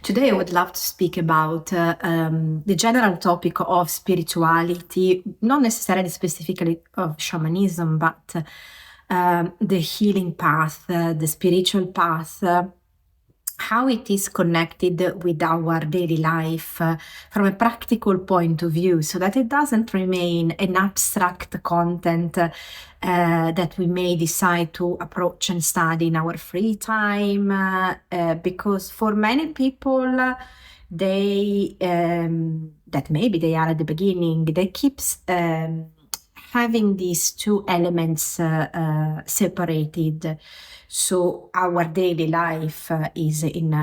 Today, I would love to speak about the general topic of spirituality, not necessarily specifically of shamanism, but the healing path, the spiritual path, how it is connected with our daily life from a practical point of view, so that it doesn't remain an abstract content that we may decide to approach and study in our free time, because for many people, they that maybe they are at the beginning, they keep having these two elements separated. So our daily life is in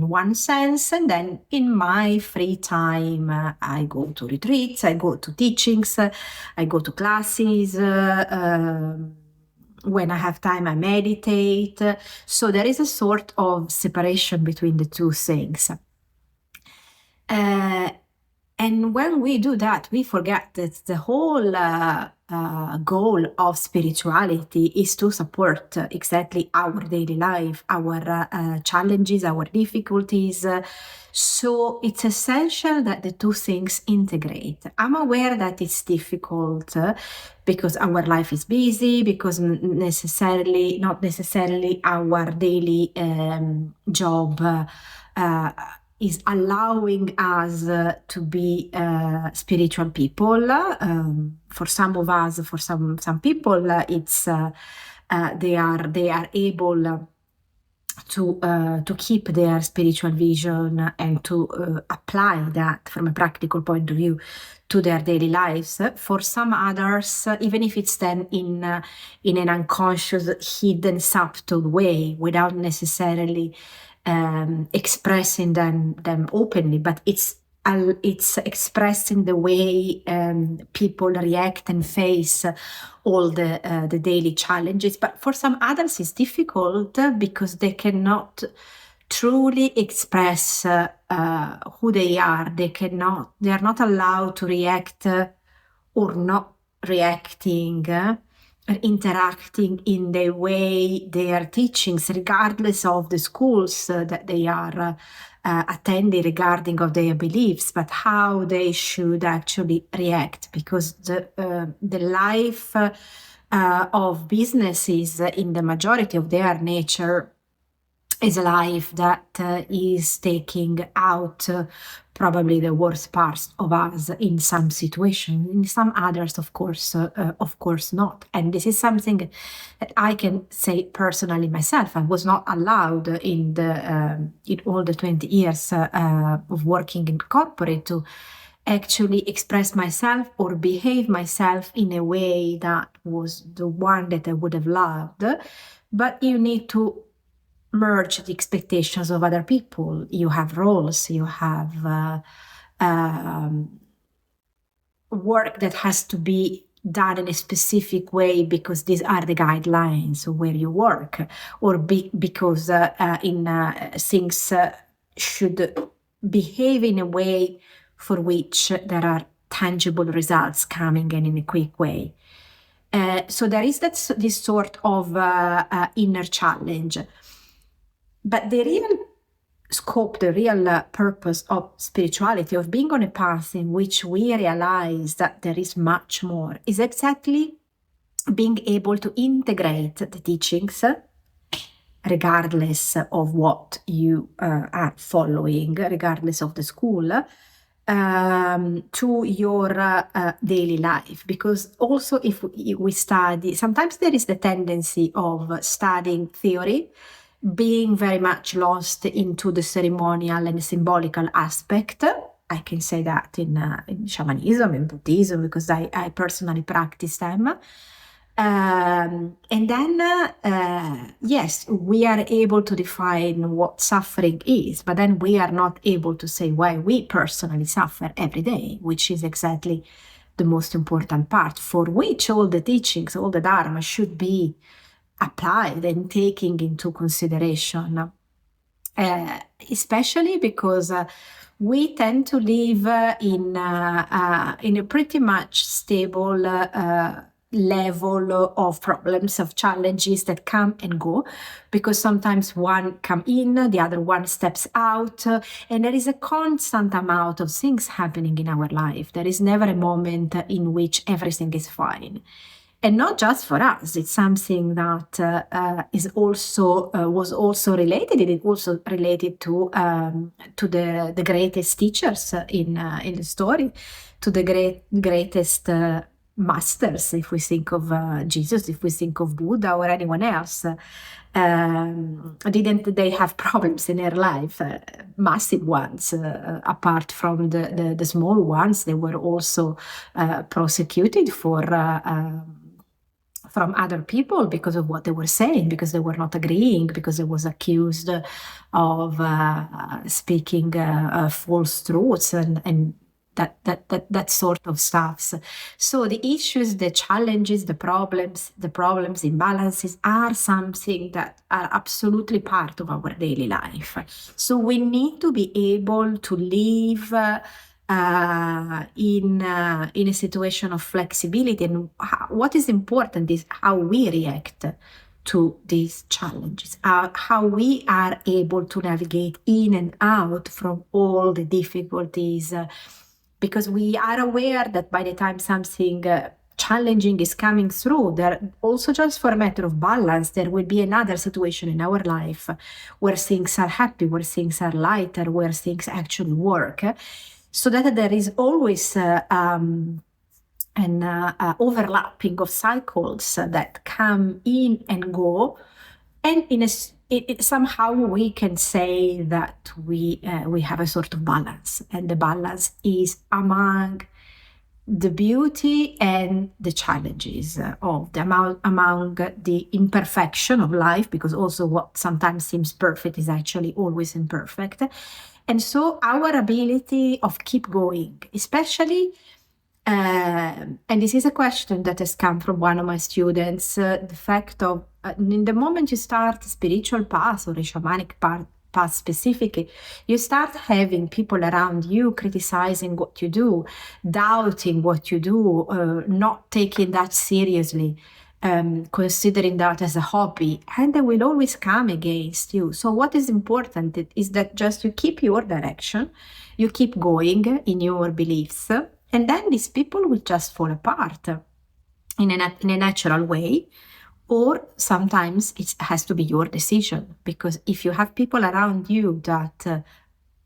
one sense, and then in my free time, I go to retreats, I go to teachings, I go to classes. When I have time, I meditate. So there is a sort of separation between the two things. And when we do that, we forget that the whole goal of spirituality is to support exactly our daily life, our challenges, our difficulties. So it's essential that the two things integrate. I'm aware that it's difficult because our life is busy, because not necessarily our daily job is allowing us to be spiritual people. For some of us, for some people, it's they are able to keep their spiritual vision and to apply that from a practical point of view to their daily lives. For some others, even if it's then in an unconscious, hidden, subtle way, without necessarily expressing them openly, but it's expressed in the way people react and face all the daily challenges. But for some others, it's difficult because they cannot truly express who they are. They are not allowed to react or not reacting, interacting in the way their teachings, regardless of the schools that they are attending, regarding of their beliefs, but how they should actually react, because the life of businesses, in the majority of their nature, is a life that is taking out probably the worst parts of us in some situations. In some others, of course not. And this is something that I can say personally myself. I was not allowed in all the 20 years of working in corporate to actually express myself or behave myself in a way that was the one that I would have loved. But you need to merge the expectations of other people. You have roles, you have work that has to be done in a specific way because these are the guidelines of where you work, or because things should behave in a way for which there are tangible results coming and in a quick way. So there is this sort of inner challenge. But the real scope, the real purpose of spirituality, of being on a path in which we realize that there is much more, is exactly being able to integrate the teachings, regardless of what you are following, regardless of the school, to your daily life. Because also if we study, sometimes there is the tendency of studying theory, being very much lost into the ceremonial and symbolical aspect. I can say that in shamanism, in Buddhism, because I personally practice them. And then, yes, we are able to define what suffering is, but then we are not able to say why we personally suffer every day, which is exactly the most important part, for which all the teachings, all the Dharma should be applied and taking into consideration, especially because we tend to live in a pretty much stable level of problems, of challenges that come and go, because sometimes one come in, the other one steps out, and there is a constant amount of things happening in our life. There is never a moment in which everything is fine. And not just for us, it's something that is also was also related. It is also related to the greatest teachers in the story, to the greatest masters. If we think of Jesus, if we think of Buddha or anyone else, didn't they have problems in their life, massive ones? Apart from the small ones, they were also prosecuted from other people because of what they were saying, because they were not agreeing, because they was accused of speaking false truths and that sort of stuff. So the issues, the challenges, the problems, imbalances are something that are absolutely part of our daily life. So we need to be able to live in a situation of flexibility, and what is important is how we react to these challenges, how we are able to navigate in and out from all the difficulties, because we are aware that by the time something challenging is coming through, there also, just for a matter of balance, there will be another situation in our life where things are happy, where things are lighter, where things actually work. So that there is always an overlapping of cycles that come in and go, and somehow we can say that we have a sort of balance, and the balance is among the beauty and the challenges of among the imperfection of life, because also what sometimes seems perfect is actually always imperfect. And so our ability of keep going, especially, and this is a question that has come from one of my students, the fact of in the moment you start a spiritual path or a shamanic path specifically, you start having people around you criticizing what you do, doubting what you do, not taking that seriously, considering that as a hobby, and they will always come against you. So what is important is that just you keep your direction, you keep going in your beliefs, and then these people will just fall apart in a natural way. Or sometimes it has to be your decision, because if you have people around you that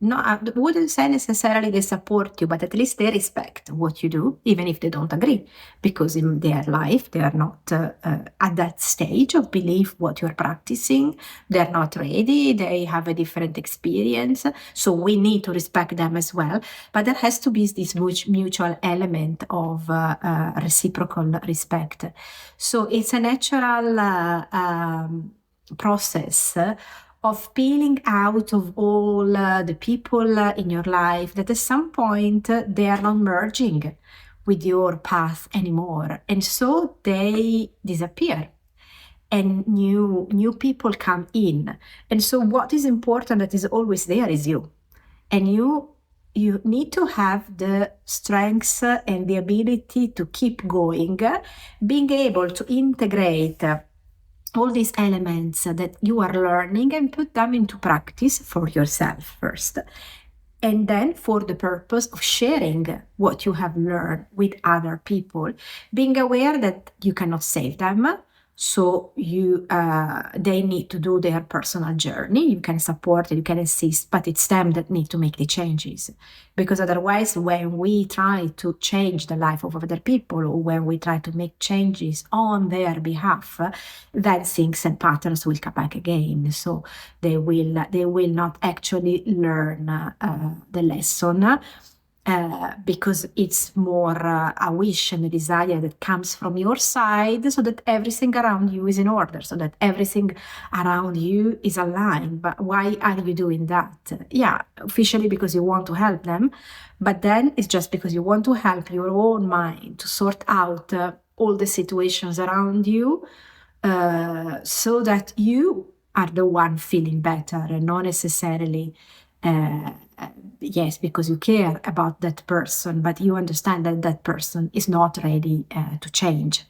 no, I wouldn't say necessarily they support you, but at least they respect what you do, even if they don't agree, because in their life they are not at that stage of belief what you're practicing. They're not ready. They have a different experience, so we need to respect them as well. But there has to be this mutual element of reciprocal respect. So it's a natural process of peeling out of all the people in your life that at some point they are not merging with your path anymore, and so they disappear and new people come in. And so what is important that is always there is you, and you need to have the strength and the ability to keep going, being able to integrate all these elements that you are learning and put them into practice for yourself first, and then for the purpose of sharing what you have learned with other people, being aware that you cannot save them, so they need to do their personal journey. You can support it, you can assist, but it's them that need to make the changes, because otherwise when we try to change the life of other people, or when we try to make changes on their behalf, then things and patterns will come back again. So they will not actually learn the lesson, because it's more a wish and a desire that comes from your side, so that everything around you is in order, so that everything around you is aligned. But why are you doing that? Yeah, officially because you want to help them, but then it's just because you want to help your own mind to sort out all the situations around you, so that you are the one feeling better, and not necessarily yes, because you care about that person, but you understand that that person is not ready to change.